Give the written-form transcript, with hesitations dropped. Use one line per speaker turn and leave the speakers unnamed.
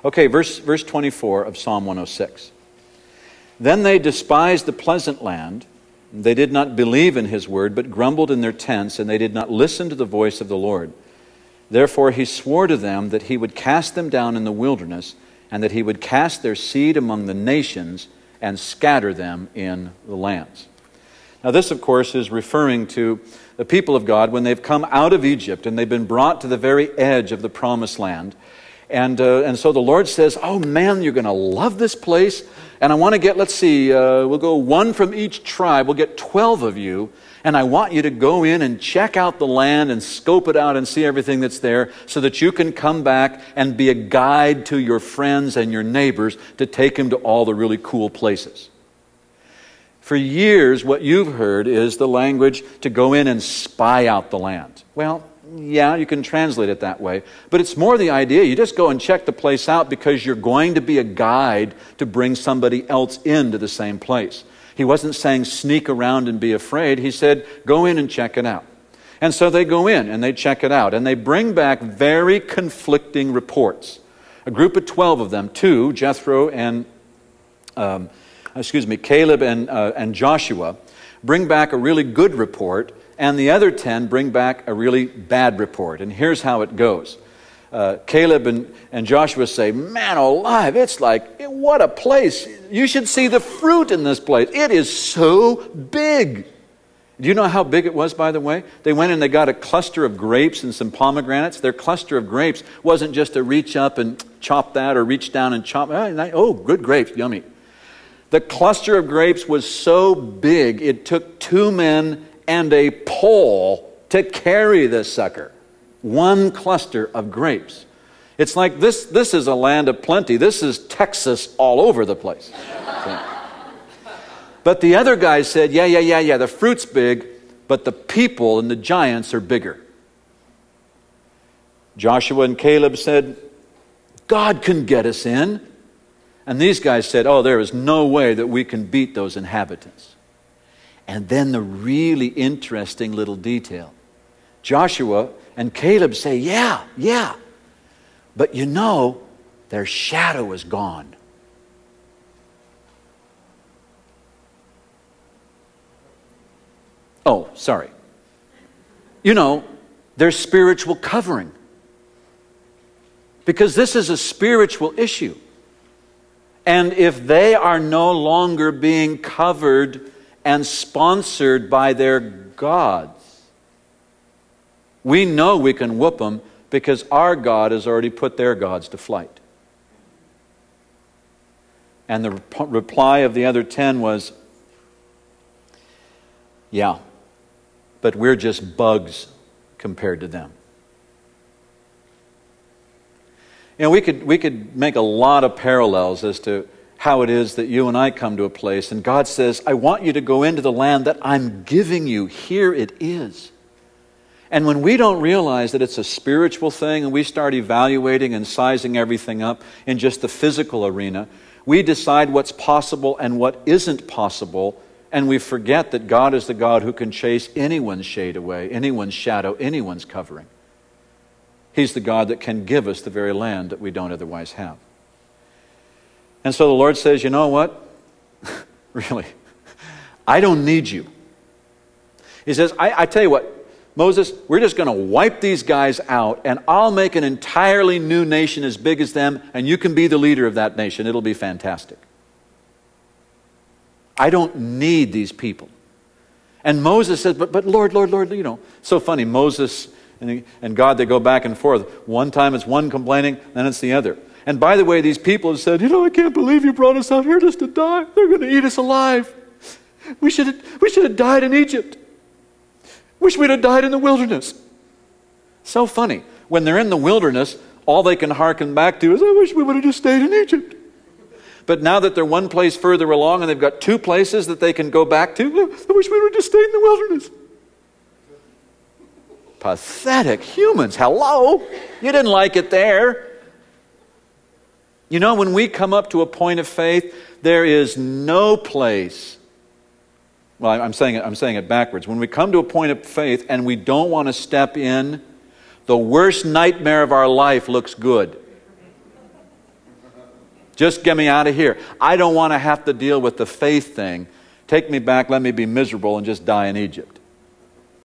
Okay, verse 24 of Psalm 106. Then they despised the pleasant land. They did not believe in his word, but grumbled in their tents, and they did not listen to the voice of the Lord. Therefore he swore to them that he would cast them down in the wilderness, and that he would cast their seed among the nations and scatter them in the lands. Now this, of course, is referring to the people of God when they've come out of Egypt and they've been brought to the very edge of the promised land. And so the Lord says, oh man, you're going to love this place. And I want to get, let's see, we'll go one from each tribe. We'll get 12 of you. And I want you to go in and check out the land and scope it out and see everything that's there so that you can come back and be a guide to your friends and your neighbors to take them to all the really cool places. For years, what you've heard is the language to go in and spy out the land. Well, yeah, you can translate it that way. But it's more the idea, you just go and check the place out because you're going to be a guide to bring somebody else into the same place. He wasn't saying sneak around and be afraid. He said, go in and check it out. And so they go in and they check it out. And they bring back very conflicting reports. A group of 12 of them, two, Jethro and, Caleb and Joshua, bring back a really good report. And the other 10 bring back a really bad report. And here's how it goes. Caleb and Joshua say, man alive, it's like, what a place. You should see the fruit in this place. It is so big. Do you know how big it was, by the way? They went and they got a cluster of grapes and some pomegranates. Their cluster of grapes wasn't just to reach up and chop that or reach down and chop. Oh, good grapes, yummy. The cluster of grapes was so big, it took 2 men and a pole to carry this sucker. One cluster of grapes. It's like this is a land of plenty. This is Texas all over the place. But the other guys said, yeah, the fruit's big, but the people and the giants are bigger. Joshua and Caleb said, God can get us in. And these guys said, oh, there is no way that we can beat those inhabitants. And then the really interesting little detail. Joshua and Caleb say, yeah. But you know, their shadow is gone. Oh, sorry. You know, their spiritual covering. Because this is a spiritual issue. And if they are no longer being covered and sponsored by their gods, we know we can whoop them because our God has already put their gods to flight. And the reply of the other 10 was, yeah, but we're just bugs compared to them. You know, we could make a lot of parallels as to how it is that you and I come to a place and God says, I want you to go into the land that I'm giving you. Here it is. And when we don't realize that it's a spiritual thing and we start evaluating and sizing everything up in just the physical arena, we decide what's possible and what isn't possible, and we forget that God is the God who can chase anyone's shade away, anyone's shadow, anyone's covering. He's the God that can give us the very land that we don't otherwise have. And so the Lord says, you know what? Really, I don't need you. He says, I tell you what, Moses, we're just going to wipe these guys out and I'll make an entirely new nation as big as them and you can be the leader of that nation. It'll be fantastic. I don't need these people. And Moses says, but Lord, you know, so funny. Moses and God, they go back and forth. One time it's one complaining, then it's the other. And by the way, these people have said, you know, I can't believe you brought us out here just to die. They're going to eat us alive. We should have died in Egypt. Wish we'd have died in the wilderness. So funny. When they're in the wilderness, all they can hearken back to is, I wish we would have just stayed in Egypt. But now that they're one place further along and they've got 2 places that they can go back to, I wish we would have just stayed in the wilderness. Pathetic humans. Hello? You didn't like it there. You know, when we come up to a point of faith, there is no place. Well, I'm saying it backwards. When we come to a point of faith and we don't want to step in, the worst nightmare of our life looks good. Just get me out of here. I don't want to have to deal with the faith thing. Take me back, let me be miserable and just die in Egypt.